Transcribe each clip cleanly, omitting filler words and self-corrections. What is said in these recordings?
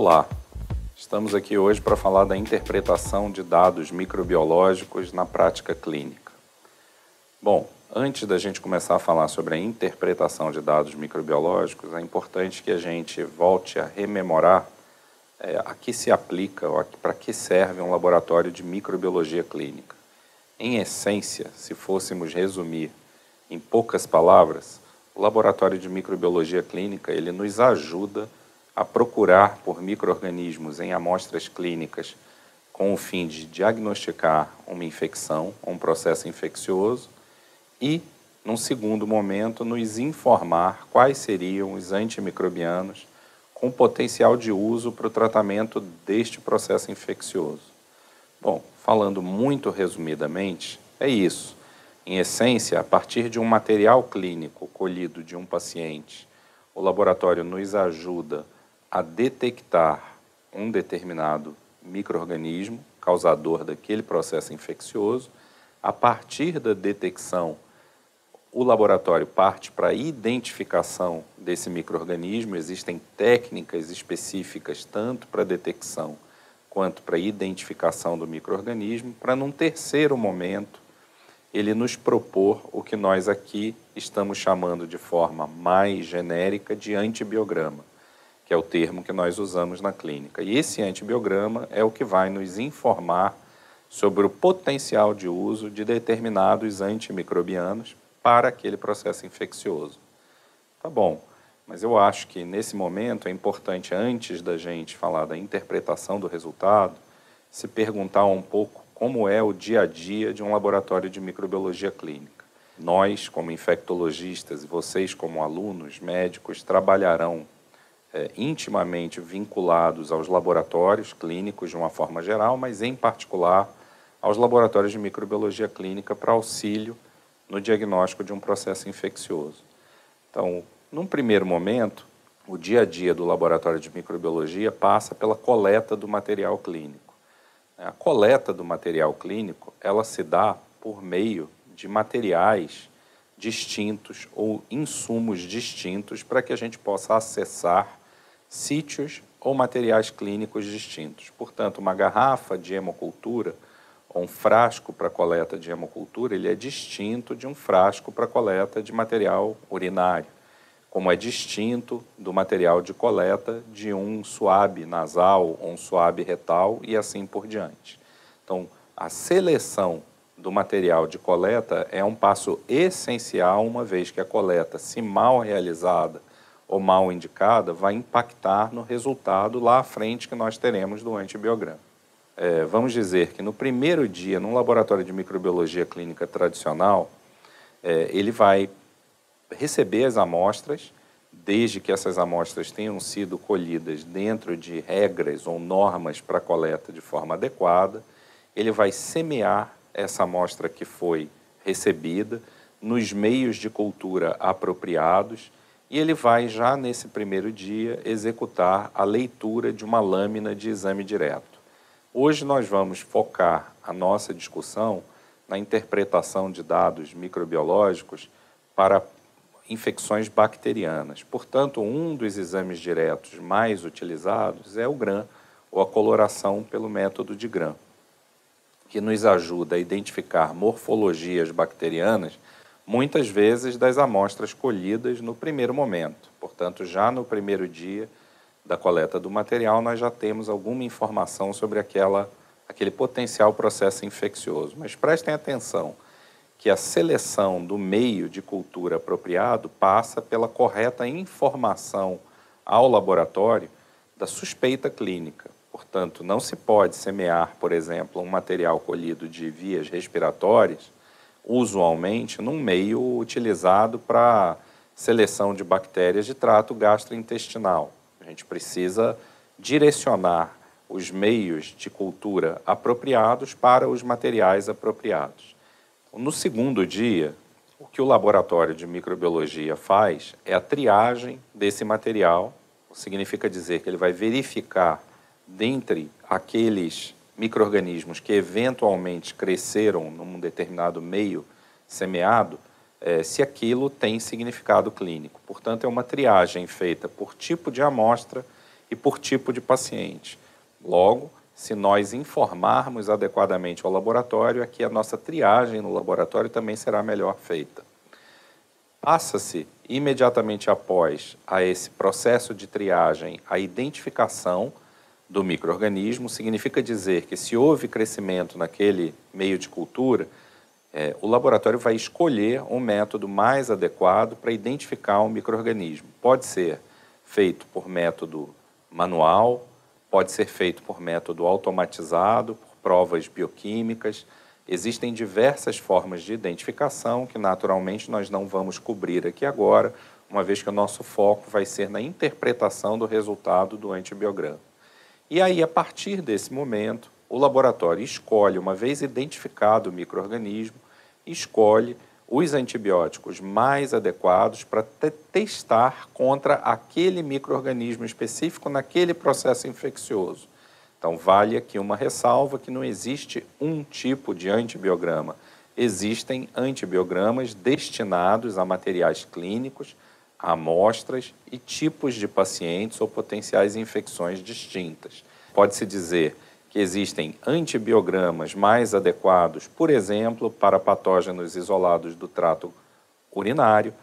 Olá, estamos aqui hoje para falar da interpretação de dados microbiológicos na prática clínica. Bom, antes da gente começar a falar sobre a interpretação de dados microbiológicos, é importante que a gente volte a rememorar a que se aplica, ou para que serve um laboratório de microbiologia clínica. Em essência, se fôssemos resumir em poucas palavras, o laboratório de microbiologia clínica ele nos ajuda a procurar por micro-organismos em amostras clínicas com o fim de diagnosticar uma infecção, um processo infeccioso e, num segundo momento, nos informar quais seriam os antimicrobianos com potencial de uso para o tratamento deste processo infeccioso. Bom, falando muito resumidamente, é isso. Em essência, a partir de um material clínico colhido de um paciente, o laboratório nos ajuda a detectar um determinado micro-organismo causador daquele processo infeccioso. A partir da detecção, o laboratório parte para a identificação desse micro-organismo. Existem técnicas específicas tanto para detecção quanto para a identificação do micro-organismo, para num terceiro momento ele nos propor o que nós aqui estamos chamando de forma mais genérica de antibiograma, que é o termo que nós usamos na clínica. E esse antibiograma é o que vai nos informar sobre o potencial de uso de determinados antimicrobianos para aquele processo infeccioso. Tá bom, mas eu acho que nesse momento é importante, antes da gente falar da interpretação do resultado, se perguntar um pouco como é o dia a dia de um laboratório de microbiologia clínica. Nós, como infectologistas, e vocês, como alunos médicos, trabalharão intimamente vinculados aos laboratórios clínicos de uma forma geral, mas em particular aos laboratórios de microbiologia clínica para auxílio no diagnóstico de um processo infeccioso. Então, num primeiro momento, o dia a dia do laboratório de microbiologia passa pela coleta do material clínico. A coleta do material clínico, ela se dá por meio de materiais distintos ou insumos distintos para que a gente possa acessar sítios ou materiais clínicos distintos. Portanto, uma garrafa de hemocultura ou um frasco para coleta de hemocultura, ele é distinto de um frasco para coleta de material urinário, como é distinto do material de coleta de um suave nasal ou um suave retal e assim por diante. Então, a seleção do material de coleta é um passo essencial, uma vez que a coleta, se mal realizada ou mal indicada, vai impactar no resultado lá à frente que nós teremos do antibiograma. Vamos dizer que no primeiro dia, num laboratório de microbiologia clínica tradicional, ele vai receber as amostras, desde que essas amostras tenham sido colhidas dentro de regras ou normas para coleta de forma adequada. Ele vai semear essa amostra que foi recebida nos meios de cultura apropriados e ele vai, já nesse primeiro dia, executar a leitura de uma lâmina de exame direto. Hoje nós vamos focar a nossa discussão na interpretação de dados microbiológicos para infecções bacterianas. Portanto, um dos exames diretos mais utilizados é o GRAM, ou a coloração pelo método de GRAM, que nos ajuda a identificar morfologias bacterianas, muitas vezes das amostras colhidas no primeiro momento. Portanto, já no primeiro dia da coleta do material, nós já temos alguma informação sobre aquele potencial processo infeccioso. Mas prestem atenção que a seleção do meio de cultura apropriado passa pela correta informação ao laboratório da suspeita clínica. Portanto, não se pode semear, por exemplo, um material colhido de vias respiratórias, usualmente num meio utilizado para seleção de bactérias de trato gastrointestinal. A gente precisa direcionar os meios de cultura apropriados para os materiais apropriados. No segundo dia, o que o laboratório de microbiologia faz é a triagem desse material. Significa dizer que ele vai verificar, dentre aqueles micro-organismos que eventualmente cresceram num determinado meio semeado, se aquilo tem significado clínico. Portanto, é uma triagem feita por tipo de amostra e por tipo de paciente. Logo, se nós informarmos adequadamente ao laboratório, aqui a nossa triagem no laboratório também será melhor feita. Passa-se imediatamente após a esse processo de triagem a identificação do micro-organismo. Significa dizer que se houve crescimento naquele meio de cultura, o laboratório vai escolher um método mais adequado para identificar um micro-organismo. Pode ser feito por método manual, pode ser feito por método automatizado, por provas bioquímicas. Existem diversas formas de identificação que, naturalmente, nós não vamos cobrir aqui agora, uma vez que o nosso foco vai ser na interpretação do resultado do antibiograma. E aí, a partir desse momento, o laboratório escolhe, uma vez identificado o micro-organismo, escolhe os antibióticos mais adequados para testar contra aquele micro-organismo específico naquele processo infeccioso. Então, vale aqui uma ressalva que não existe um tipo de antibiograma. Existem antibiogramas destinados a materiais clínicos, a amostras e tipos de pacientes ou potenciais infecções distintas. Pode-se dizer que existem antibiogramas mais adequados, por exemplo, para patógenos isolados do trato urinário.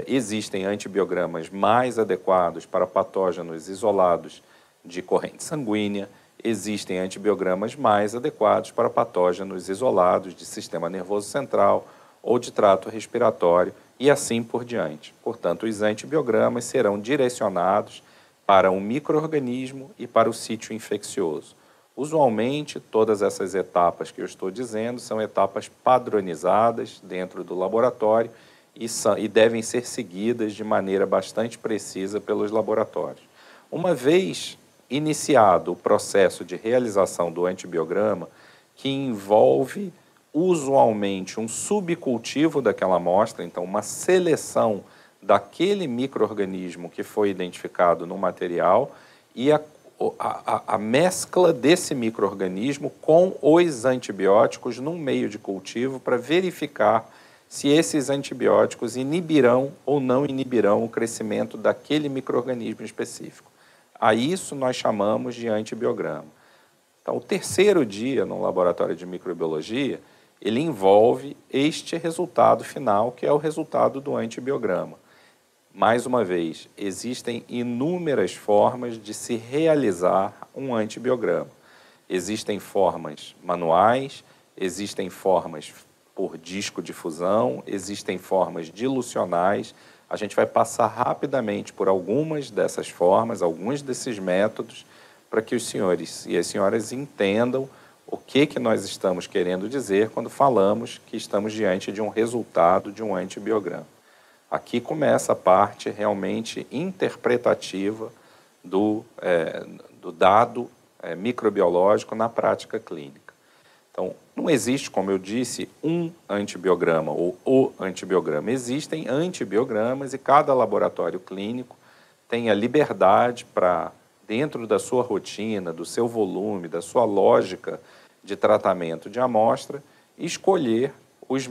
Existem antibiogramas mais adequados para patógenos isolados de corrente sanguínea. Existem antibiogramas mais adequados para patógenos isolados de sistema nervoso central ou de trato respiratório e assim por diante. Portanto, os antibiogramas serão direcionados para um micro-organismo e para o sítio infeccioso. Usualmente, todas essas etapas que eu estou dizendo são etapas padronizadas dentro do laboratório e devem ser seguidas de maneira bastante precisa pelos laboratórios. Uma vez iniciado o processo de realização do antibiograma, que envolve usualmente um subcultivo daquela amostra, então uma seleção daquele micro-organismo que foi identificado no material e a mescla desse micro-organismo com os antibióticos num meio de cultivo para verificar se esses antibióticos inibirão ou não inibirão o crescimento daquele micro-organismo específico. A isso nós chamamos de antibiograma. Então, o terceiro dia no laboratório de microbiologia, ele envolve este resultado final, que é o resultado do antibiograma. Mais uma vez, existem inúmeras formas de se realizar um antibiograma. Existem formas manuais, existem formas por disco de fusão, existem formas dilucionais. A gente vai passar rapidamente por algumas dessas formas, alguns desses métodos, para que os senhores e as senhoras entendam o que nós estamos querendo dizer quando falamos que estamos diante de um resultado de um antibiograma. Aqui começa a parte realmente interpretativa do dado microbiológico na prática clínica. Então, não existe, como eu disse, um antibiograma ou o antibiograma. Existem antibiogramas e cada laboratório clínico tem a liberdade para, dentro da sua rotina, do seu volume, da sua lógica de tratamento de amostra, escolher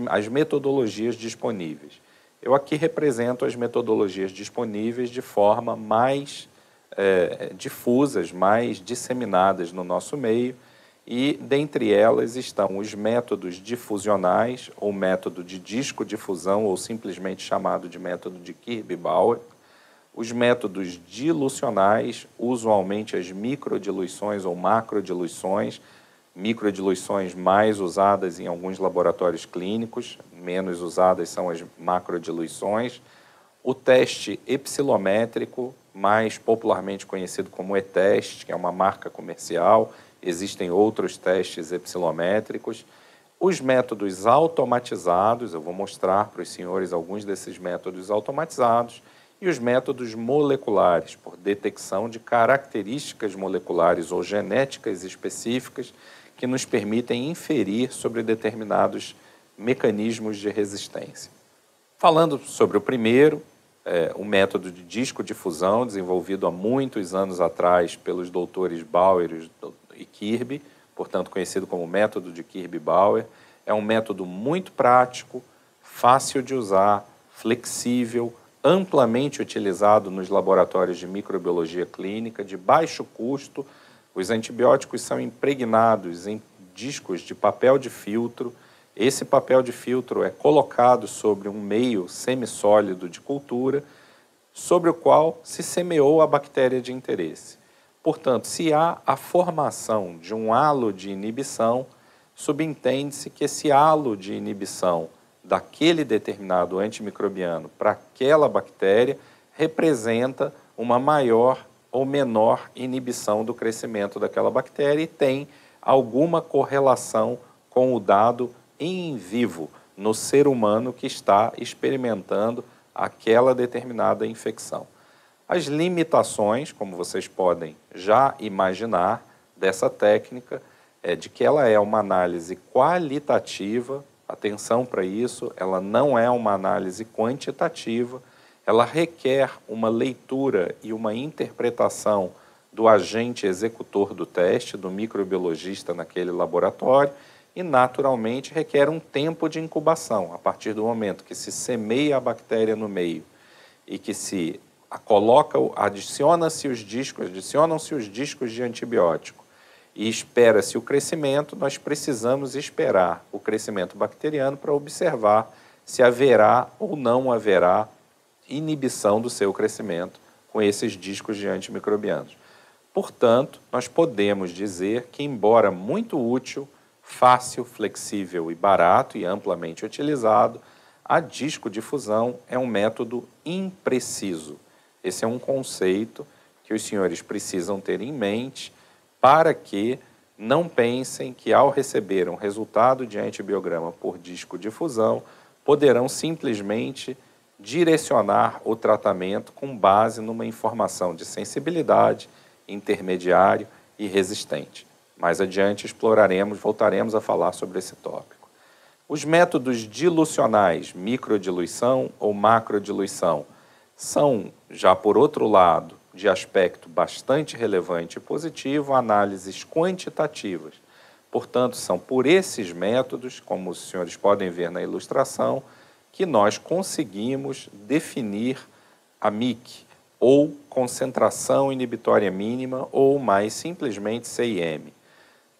as metodologias disponíveis. Eu aqui represento as metodologias disponíveis de forma mais difusas, mais disseminadas no nosso meio, e dentre elas estão os métodos difusionais, ou método de disco de fusão, ou simplesmente chamado de método de Kirby-Bauer, os métodos dilucionais, usualmente as microdiluições ou macrodiluições, microdiluições mais usadas em alguns laboratórios clínicos, menos usadas são as macrodiluições. O teste epsilométrico, mais popularmente conhecido como E-teste, que é uma marca comercial, existem outros testes epsilométricos. Os métodos automatizados, eu vou mostrar para os senhores alguns desses métodos automatizados, e os métodos moleculares, por detecção de características moleculares ou genéticas específicas que nos permitem inferir sobre determinados mecanismos de resistência. Falando sobre o primeiro, o método de disco de fusão, desenvolvido há muitos anos atrás pelos doutores Bauer e Kirby, portanto conhecido como método de Kirby-Bauer, é um método muito prático, fácil de usar, flexível, amplamente utilizado nos laboratórios de microbiologia clínica, de baixo custo. Os antibióticos são impregnados em discos de papel de filtro. Esse papel de filtro é colocado sobre um meio semissólido de cultura, sobre o qual se semeou a bactéria de interesse. Portanto, se há a formação de um halo de inibição, subentende-se que esse halo de inibição daquele determinado antimicrobiano para aquela bactéria representa uma maior ou menor inibição do crescimento daquela bactéria e tem alguma correlação com o dado em vivo no ser humano que está experimentando aquela determinada infecção. As limitações, como vocês podem já imaginar, dessa técnica é de que ela é uma análise qualitativa. Atenção para isso, ela não é uma análise quantitativa, ela requer uma leitura e uma interpretação do agente executor do teste, do microbiologista naquele laboratório, e naturalmente requer um tempo de incubação. A partir do momento que se semeia a bactéria no meio e que se coloca, adicionam-se os discos de antibiótico e espera-se o crescimento, nós precisamos esperar o crescimento bacteriano para observar se haverá ou não haverá inibição do seu crescimento com esses discos de antimicrobianos. Portanto, nós podemos dizer que, embora muito útil, fácil, flexível e barato e amplamente utilizado, a discodifusão é um método impreciso. Esse é um conceito que os senhores precisam ter em mente para que não pensem que, ao receber um resultado de antibiograma por discodifusão, poderão simplesmente direcionar o tratamento com base numa informação de sensibilidade, intermediário e resistente. Mais adiante voltaremos a falar sobre esse tópico. Os métodos dilucionais, microdiluição ou macrodiluição, são, já por outro lado, de aspecto bastante relevante e positivo, análises quantitativas. Portanto, são por esses métodos, como os senhores podem ver na ilustração, que nós conseguimos definir a MIC, ou concentração inibitória mínima, ou mais simplesmente CIM.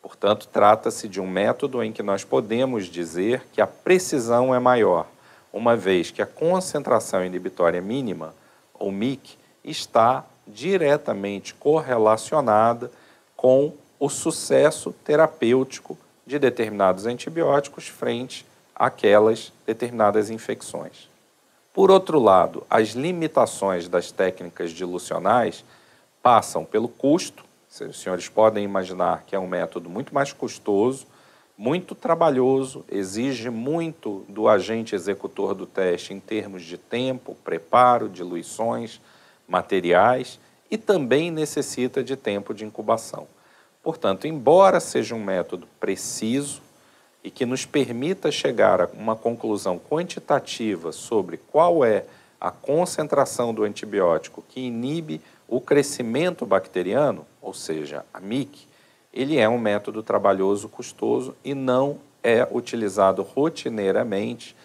Portanto, trata-se de um método em que nós podemos dizer que a precisão é maior, uma vez que a concentração inibitória mínima, ou MIC, está diretamente correlacionada com o sucesso terapêutico de determinados antibióticos frente àquelas determinadas infecções. Por outro lado, as limitações das técnicas dilucionais passam pelo custo. Os senhores podem imaginar que é um método muito mais custoso, muito trabalhoso, exige muito do agente executor do teste em termos de tempo, preparo, diluições, materiais, e também necessita de tempo de incubação. Portanto, embora seja um método preciso e que nos permita chegar a uma conclusão quantitativa sobre qual é a concentração do antibiótico que inibe o crescimento bacteriano, ou seja, a MIC, ele é um método trabalhoso, custoso e não é utilizado rotineiramente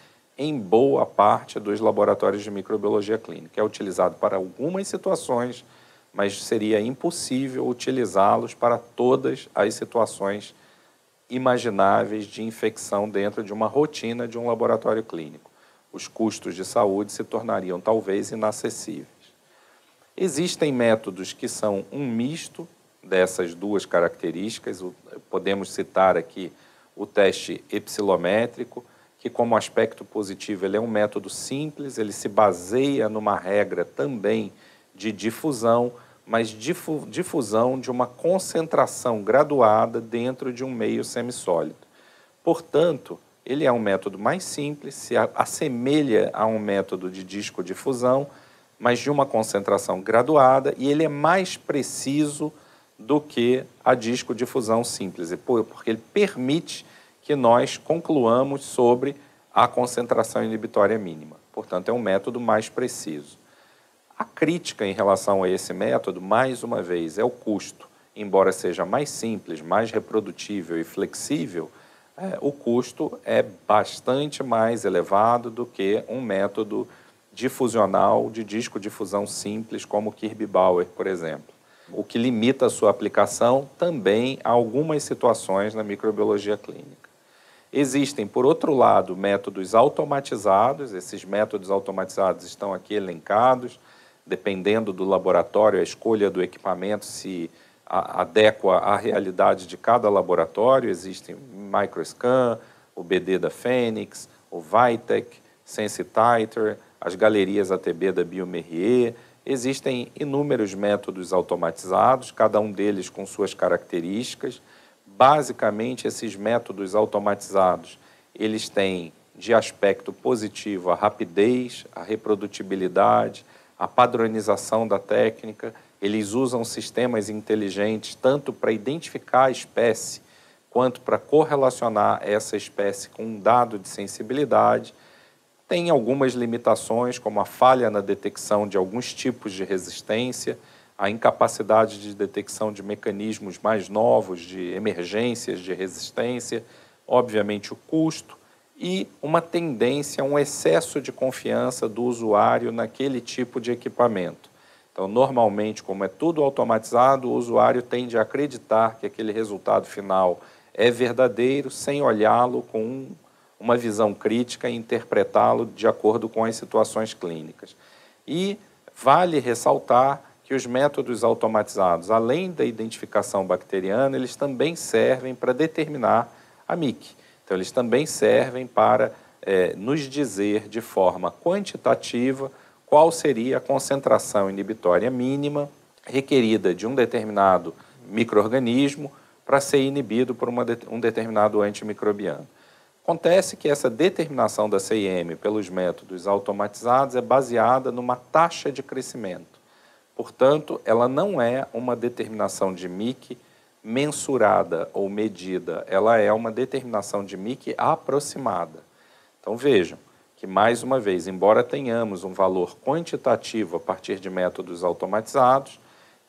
em boa parte dos laboratórios de microbiologia clínica. É utilizado para algumas situações, mas seria impossível utilizá-los para todas as situações imagináveis de infecção dentro de uma rotina de um laboratório clínico. Os custos de saúde se tornariam talvez inacessíveis. Existem métodos que são um misto dessas duas características. Podemos citar aqui o teste epsilométrico, que como aspecto positivo ele é um método simples, ele se baseia numa regra também de difusão, mas difusão de uma concentração graduada dentro de um meio semissólido. Portanto, ele é um método mais simples, se assemelha a um método de discodifusão, mas de uma concentração graduada, e ele é mais preciso do que a discodifusão simples, porque ele permite que nós concluamos sobre a concentração inibitória mínima. Portanto, é um método mais preciso. A crítica em relação a esse método, mais uma vez, é o custo. Embora seja mais simples, mais reprodutível e flexível, o custo é bastante mais elevado do que um método difusional de disco de fusão simples, como o Kirby-Bauer, por exemplo, o que limita a sua aplicação também a algumas situações na microbiologia clínica. Existem, por outro lado, métodos automatizados. Esses métodos automatizados estão aqui elencados, dependendo do laboratório, a escolha do equipamento se adequa à realidade de cada laboratório. Existem o Microscan, o BD da Fênix, o Vitek, Sensititer, as galerias ATB da Biomerrier. Existem inúmeros métodos automatizados, cada um deles com suas características. Basicamente, esses métodos automatizados, eles têm de aspecto positivo a rapidez, a reprodutibilidade, a padronização da técnica. Eles usam sistemas inteligentes tanto para identificar a espécie, quanto para correlacionar essa espécie com um dado de sensibilidade. Tem algumas limitações, como a falha na detecção de alguns tipos de resistência, a incapacidade de detecção de mecanismos mais novos, de emergências de resistência, obviamente o custo e uma tendência a um excesso de confiança do usuário naquele tipo de equipamento. Então, normalmente, como é tudo automatizado, o usuário tende a acreditar que aquele resultado final é verdadeiro, sem olhá-lo com uma visão crítica e interpretá-lo de acordo com as situações clínicas. E vale ressaltar que os métodos automatizados, além da identificação bacteriana, eles também servem para determinar a MIC. Então, eles também servem para nos dizer de forma quantitativa qual seria a concentração inibitória mínima requerida de um determinado micro-organismo para ser inibido por um determinado antimicrobiano. Acontece que essa determinação da CIM pelos métodos automatizados é baseada numa taxa de crescimento. Portanto, ela não é uma determinação de MIC mensurada ou medida, ela é uma determinação de MIC aproximada. Então vejam que, mais uma vez, embora tenhamos um valor quantitativo a partir de métodos automatizados,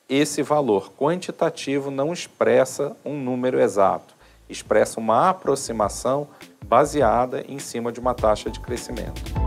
esse valor quantitativo não expressa um número exato, expressa uma aproximação baseada em cima de uma taxa de crescimento.